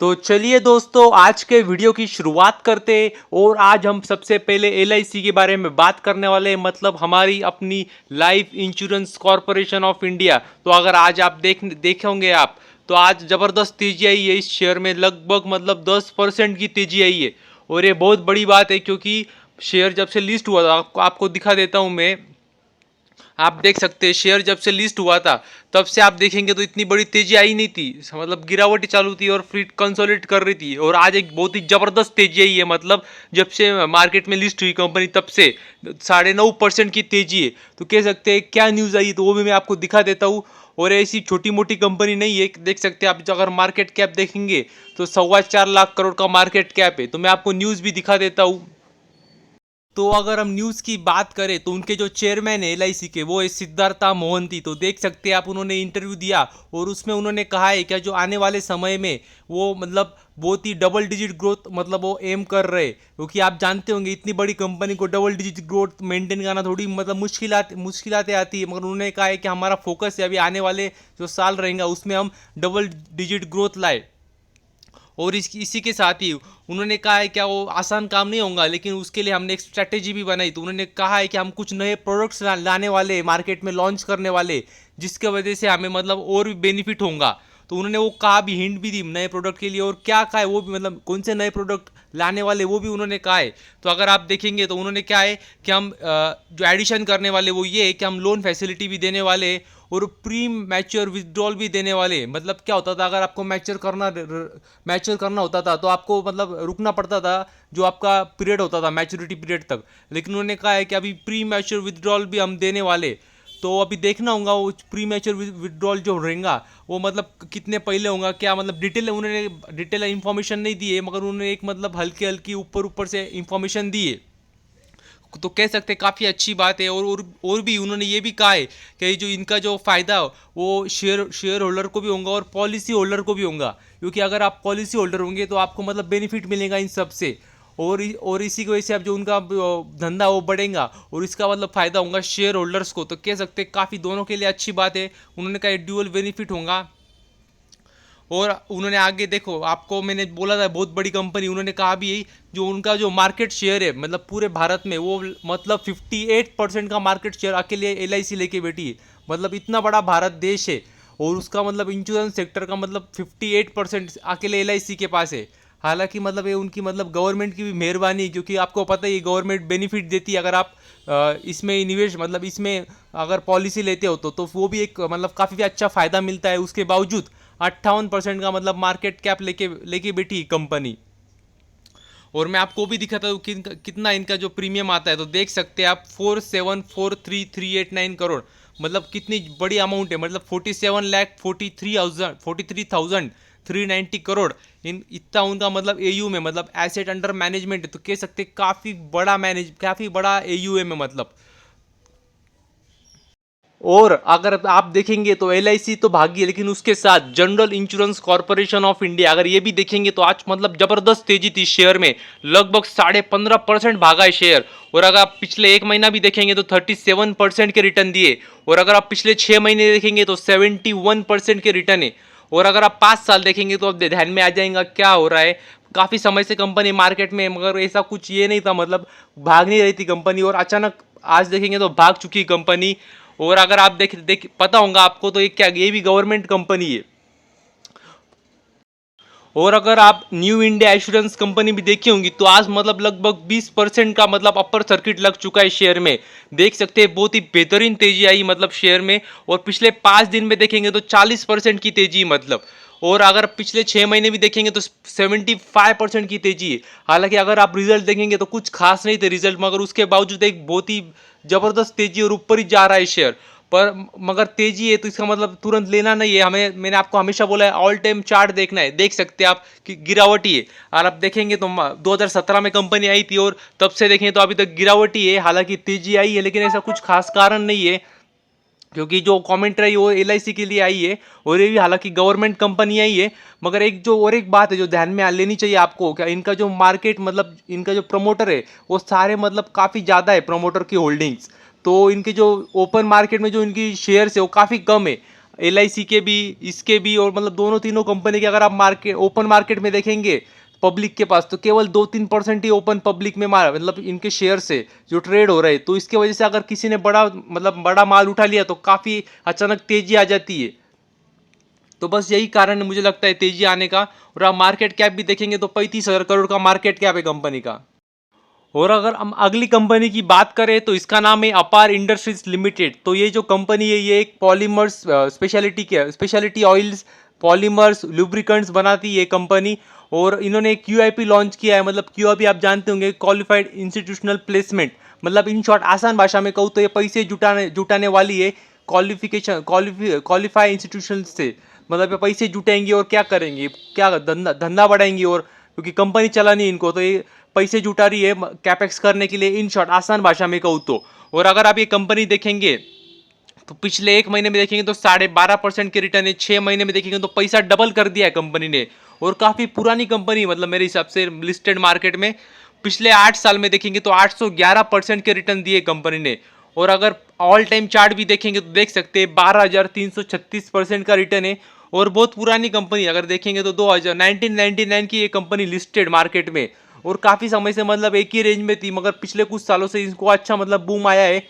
तो चलिए दोस्तों, आज के वीडियो की शुरुआत करते हैं। और आज हम सबसे पहले एलआईसी के बारे में बात करने वाले हैं, मतलब हमारी अपनी life insurance corporation of India. तो अगर आज आप देखेंगे आप, तो आज ज़बरदस्त तेजी आई है इस शेयर में, लगभग मतलब 10% की तेजी आई है। और ये बहुत बड़ी बात है, क्योंकि शेयर जब से लिस्ट हुआ था, आपको दिखा देता हूँ मैं। आप देख सकते हैं शेयर जब से लिस्ट हुआ था तब से आप देखेंगे तो इतनी बड़ी तेजी आई नहीं थी, मतलब गिरावट ही चालू थी और फिर कंसोलिडेट कर रही थी। और आज एक बहुत ही जबरदस्त तेजी आई है, मतलब जब से मार्केट में लिस्ट हुई कंपनी तब से 9.5% की तेजी है। तो कह सकते हैं क्या न्यूज़ आई, तो वो भी मैं आपको दिखा देता हूँ। और ऐसी छोटी मोटी कंपनी नहीं है, देख सकते हैं आप। अगर मार्केट कैप देखेंगे तो 4.25 लाख करोड़ का मार्केट कैप है। तो मैं आपको न्यूज़ भी दिखा देता हूँ। तो अगर हम न्यूज़ की बात करें तो उनके जो चेयरमैन है एलआईसी के, वो है सिद्धार्था मोहंती। तो देख सकते हैं आप, उन्होंने इंटरव्यू दिया और उसमें उन्होंने कहा है क्या जो आने वाले समय में वो मतलब बहुत ही डबल डिजिट ग्रोथ मतलब वो एम कर रहे हैं। क्योंकि आप जानते होंगे इतनी बड़ी कंपनी को डबल डिजिट ग्रोथ मेंटेन करना थोड़ी मतलब मुश्किलातें आती है, मगर उन्होंने कहा है कि हमारा फोकस है अभी आने वाले जो साल रहेगा उसमें हम डबल डिजिट ग्रोथ लाए। और इसी के साथ ही उन्होंने कहा है क्या वो आसान काम नहीं होगा, लेकिन उसके लिए हमने एक स्ट्रैटेजी भी बनाई। तो उन्होंने कहा है कि हम कुछ नए प्रोडक्ट्स लाने वाले, मार्केट में लॉन्च करने वाले, जिसके वजह से हमें मतलब और भी बेनिफिट होगा। तो उन्होंने वो कहा भी, हिंट भी दी नए प्रोडक्ट के लिए, और क्या कहा है वो भी, मतलब कौन से नए प्रोडक्ट लाने वाले वो भी उन्होंने कहा है। तो अगर आप देखेंगे तो उन्होंने क्या है कि हम जो एडिशन करने वाले वो ये है कि हम लोन फैसिलिटी भी देने वाले और प्री मैच्योर विथड्रॉल भी देने वाले। मतलब क्या होता था, अगर आपको मैच्योर करना होता था तो आपको मतलब रुकना पड़ता था, जो आपका पीरियड होता था मैच्योरिटी पीरियड तक। लेकिन उन्होंने कहा है कि अभी प्री मैच्योर विथड्रॉल भी हम देने वाले। तो अभी देखना होगा वो प्री मैच्योर विथड्रॉल जो रहेगा वो मतलब कितने पहले होगा, क्या मतलब डिटेल, उन्होंने डिटेल इंफॉर्मेशन नहीं दी है, मगर उन्होंने एक मतलब हल्की हल्की ऊपर ऊपर से इंफॉर्मेशन दी है। तो कह सकते हैं काफ़ी अच्छी बात है। और भी उन्होंने ये भी कहा है कि जो इनका जो फ़ायदा वो शेयर होल्डर को भी होगा और पॉलिसी होल्डर को भी होगा। क्योंकि अगर आप पॉलिसी होल्डर होंगे तो आपको मतलब बेनिफिट मिलेगा इन सब से। और इसी की वजह से अब जो उनका धंधा वो बढ़ेगा और इसका मतलब फ़ायदा होगा शेयर होल्डर्स को। तो कह सकते हैं काफ़ी दोनों के लिए अच्छी बात है। उन्होंने कहा ड्यूअल बेनिफिट होगा। और उन्होंने आगे देखो, आपको मैंने बोला था बहुत बड़ी कंपनी, उन्होंने कहा भी यही, जो उनका जो मार्केट शेयर है मतलब पूरे भारत में वो मतलब 58% का मार्केट शेयर अकेले एलआईसी लेके बैठी है। मतलब इतना बड़ा भारत देश है और उसका मतलब इंश्योरेंस सेक्टर का मतलब 58% अकेले एलआईसी के पास है। हालांकि मतलब ये उनकी मतलब गवर्नमेंट की भी मेहरबानी, क्योंकि आपको पता है ये गवर्नमेंट बेनिफिट देती है अगर आप इसमें निवेश मतलब इसमें अगर पॉलिसी लेते हो तो वो भी एक मतलब काफ़ी अच्छा फ़ायदा मिलता है। उसके बावजूद 58% का मतलब मार्केट कैप लेके लेके बैठी कंपनी। और मैं आपको भी दिखाता हूँ कि कितना इनका जो प्रीमियम आता है। तो देख सकते हैं आप 4743,389 करोड़, मतलब कितनी बड़ी अमाउंट है। मतलब 47,43,390 करोड़ इन इतना उनका मतलब एयू में मतलब एसेट अंडर मैनेजमेंट है। तो कह सकते हैं काफ़ी बड़ा एयू है मतलब। और अगर आप देखेंगे तो एलआईसी तो भागी है, लेकिन उसके साथ general insurance corporation of India, अगर ये भी देखेंगे तो आज मतलब जबरदस्त तेजी थी शेयर में, लगभग 15.5% भागा है शेयर। और अगर आप पिछले एक महीना भी देखेंगे तो 37% के रिटर्न दिए। और अगर आप पिछले 6 महीने देखेंगे तो 71% के रिटर्न है। और अगर आप 5 साल देखेंगे तो अब ध्यान में आ जाएगा क्या हो रहा है। काफ़ी समय से कंपनी मार्केट में, मगर ऐसा कुछ ये नहीं था, मतलब भाग नहीं रही थी कंपनी, और अचानक आज देखेंगे तो भाग चुकी कंपनी। और अगर आप देख पता होगा आपको तो ये भी गवर्नमेंट कंपनी है। और अगर आप न्यू इंडिया एश्योरेंस कंपनी भी देखी होंगी तो आज मतलब लगभग 20% का मतलब अपर सर्किट लग चुका है शेयर में। देख सकते हैं बहुत ही बेहतरीन तेजी आई मतलब शेयर में। और पिछले 5 दिन में देखेंगे तो 40% की तेजी मतलब। और अगर पिछले 6 महीने भी देखेंगे तो 75% की तेजी है। हालांकि अगर आप रिजल्ट देखेंगे तो कुछ खास नहीं थे रिजल्ट, मगर उसके बावजूद एक बहुत ही जबरदस्त तेजी और ऊपर ही जा रहा है शेयर। पर मगर तेजी है तो इसका मतलब तुरंत लेना नहीं है हमें। मैंने आपको हमेशा बोला है ऑल टाइम चार्ट देखना है। देख सकते हैं आप कि गिरावट ही है। और आप देखेंगे तो 2017 में कंपनी आई थी और तब से देखें तो अभी तक गिरावट ही है। हालांकि तेजी आई है लेकिन ऐसा कुछ खास कारण नहीं है, क्योंकि जो कमेंट रही वो एलआईसी के लिए आई है। और ये भी हालांकि गवर्नमेंट कंपनी आई है। मगर एक बात है जो ध्यान में लेनी चाहिए आपको, क्या इनका जो मार्केट मतलब इनका जो प्रमोटर है वो सारे मतलब काफ़ी ज़्यादा है प्रमोटर की होल्डिंग्स। तो इनके जो ओपन मार्केट में जो इनकी शेयर्स है वो काफ़ी कम है। LIC के भी, इसके भी, और मतलब दोनों तीनों कंपनी के अगर आप मार्केट ओपन मार्केट में देखेंगे पब्लिक के पास, तो केवल 2-3% ही ओपन पब्लिक में माल, मतलब इनके शेयर से जो ट्रेड हो रहे हैं। तो इसके वजह से अगर किसी ने बड़ा मतलब बड़ा माल उठा लिया तो काफ़ी अचानक तेजी आ जाती है। तो बस यही कारण है मुझे लगता है तेजी आने का। और आप मार्केट कैप भी देखेंगे तो 35,000 करोड़ का मार्केट कैप है कंपनी का। और अगर हम अगली कंपनी की बात करें तो इसका नाम है अपार इंडस्ट्रीज लिमिटेड। तो ये जो कंपनी है ये एक polymers speciality oils, polymers, lubricants बनाती है ये कंपनी। और इन्होंने एक QIP लॉन्च किया है। मतलब QIP आप जानते होंगे, क्वालिफाइड इंस्टीट्यूशनल प्लेसमेंट। मतलब इन शॉर्ट आसान भाषा में कहूँ तो ये पैसे जुटाने वाली है क्वालिफाई इंस्टीट्यूशन से। मतलब ये पैसे जुटाएंगे और क्या करेंगे, क्या धंधा बढ़ाएंगे। और क्योंकि कंपनी चलानी है इनको, तो ये पैसे जुटा रही है कैपेक्स करने के लिए, इन शॉर्ट आसान भाषा में कहूँ तो। और अगर आप ये कंपनी देखेंगे तो पिछले 1 महीने में देखेंगे तो 12.5% के रिटर्न है, 6 महीने में देखेंगे तो पैसा डबल कर दिया है कंपनी ने। और काफ़ी पुरानी कंपनी, मतलब मेरे हिसाब से लिस्टेड मार्केट में पिछले 8 साल में देखेंगे तो 811% के रिटर्न दिए कंपनी ने। और अगर ऑल टाइम चार्ट भी देखेंगे तो देख सकते हैं 12,336% का रिटर्न है। और बहुत पुरानी कंपनी, अगर देखेंगे तो 1999 की ये कंपनी लिस्टेड मार्केट में। और काफ़ी समय से मतलब एक ही रेंज में थी, मगर पिछले कुछ सालों से इसको अच्छा मतलब बूम आया है।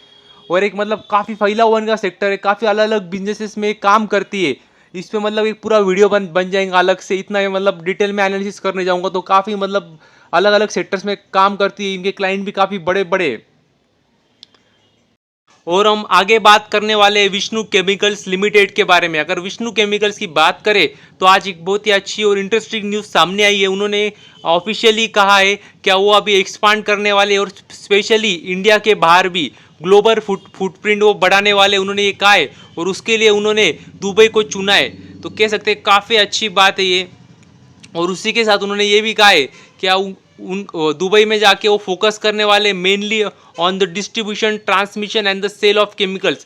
और एक मतलब काफ़ी फैला हुआ इनका सेक्टर है, काफ़ी अलग अलग बिजनेसेस में काम करती है। इस पे मतलब एक पूरा वीडियो बन जाएगा अलग से, इतना मतलब डिटेल में एनालिसिस करने जाऊंगा तो काफ़ी मतलब अलग अलग सेक्टर्स में काम करती है। इनके क्लाइंट भी काफ़ी बड़े बड़े। और हम आगे बात करने वाले हैं विष्णु केमिकल्स लिमिटेड के बारे में। अगर विष्णु केमिकल्स की बात करें तो आज एक बहुत ही अच्छी और इंटरेस्टिंग न्यूज़ सामने आई है। उन्होंने ऑफिशियली कहा है क्या वो अभी एक्सपांड करने वाले, और स्पेशली इंडिया के बाहर भी ग्लोबल फुटप्रिंट वो बढ़ाने वाले, उन्होंने ये कहा है। और उसके लिए उन्होंने दुबई को चुना है। तो कह सकते हैं काफ़ी अच्छी बात है ये। और उसी के साथ उन्होंने ये भी कहा है क्या उन दुबई में जाके वो फोकस करने वाले mainly on the distribution, transmission and the sale of chemicals.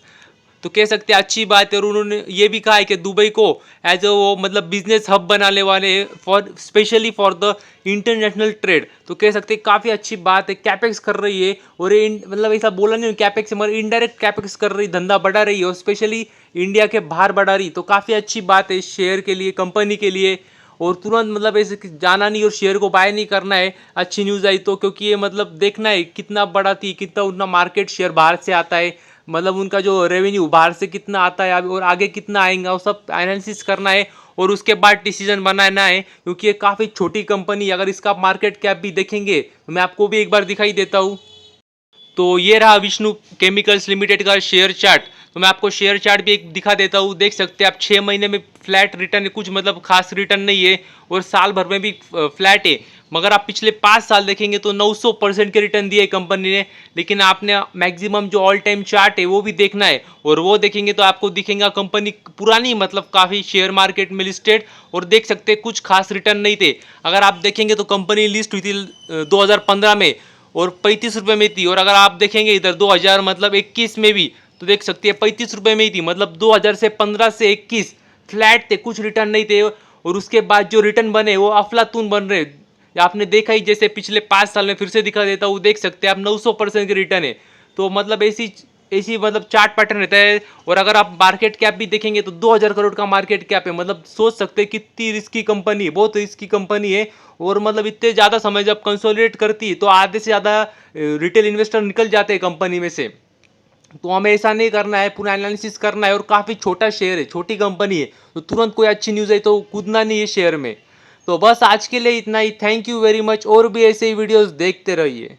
तो कह सकते हैं अच्छी बात है। और उन्होंने ये भी कहा है कि दुबई को एज वो मतलब बिजनेस हब बनाने वाले for specially for the international trade. तो कह सकते हैं काफ़ी अच्छी बात है, कैपेक्स कर रही है। और ये मतलब ऐसा बोला नहीं कैपेक्स, मगर इनडायरेक्ट कैपेक्स कर रही, धंधा बढ़ा रही है, और स्पेशली इंडिया के बाहर बढ़ा रही। तो काफ़ी अच्छी बात है शेयर के लिए, कंपनी के लिए। और तुरंत मतलब ऐसे जाना नहीं और शेयर को बाय नहीं करना है अच्छी न्यूज़ आई तो, क्योंकि ये मतलब देखना है कितना बड़ा थी, कितना उतना मार्केट शेयर बाहर से आता है, मतलब उनका जो रेवेन्यू बाहर से कितना आता है और आगे कितना आएगा, वो सब एनालिसिस करना है। और उसके बाद डिसीजन बनाना है, क्योंकि ये काफ़ी छोटी कंपनी। अगर इसका मार्केट कैप भी देखेंगे तो मैं आपको भी एक बार दिखाई देता हूँ। तो ये रहा विष्णु केमिकल्स लिमिटेड का शेयर चार्ट। तो मैं आपको शेयर चार्ट भी एक दिखा देता हूँ। देख सकते हैं आप 6 महीने में फ्लैट रिटर्न है, कुछ मतलब खास रिटर्न नहीं है। और साल भर में भी फ्लैट है। मगर आप पिछले 5 साल देखेंगे तो 900% के रिटर्न दिए कंपनी ने। लेकिन आपने मैक्सिमम जो ऑल टाइम चार्ट है वो भी देखना है, और वो देखेंगे तो आपको दिखेगा कंपनी पुरानी मतलब काफ़ी शेयर मार्केट में लिस्टेड। और देख सकते हैं कुछ खास रिटर्न नहीं थे। अगर आप देखेंगे तो कंपनी लिस्ट हुई थी 2015 में और 35 रुपये में थी। और अगर आप देखेंगे इधर 2000 मतलब 21 में भी, तो देख सकते हैं 35 रुपये में ही थी। मतलब 2000 से 15 से 21 फ्लैट थे, कुछ रिटर्न नहीं थे। और उसके बाद जो रिटर्न बने वो अफलातून बन रहे। आपने देखा ही, जैसे पिछले 5 साल में, फिर से दिखा देता हूँ, देख सकते हैं आप 900% के रिटर्न है। तो मतलब ऐसी ऐसी मतलब चार्ट पैटर्न रहता है। और अगर आप मार्केट कैप भी देखेंगे तो 2000 करोड़ का मार्केट कैप है। मतलब सोच सकते हैं कितनी रिस्की कंपनी है, बहुत रिस्की कंपनी है। और मतलब इतने ज़्यादा समय जब कंसोलिडेट करती है तो आधे से ज़्यादा रिटेल इन्वेस्टर निकल जाते हैं कंपनी में से। तो हमें ऐसा नहीं करना है, पूरा एनालिसिस करना है। और काफ़ी छोटा शेयर है, छोटी कंपनी है, तो तुरंत कोई अच्छी न्यूज़ है तो कूदना नहीं है शेयर में। तो बस आज के लिए इतना ही। Thank you very much. और भी ऐसे ही वीडियोस देखते रहिए।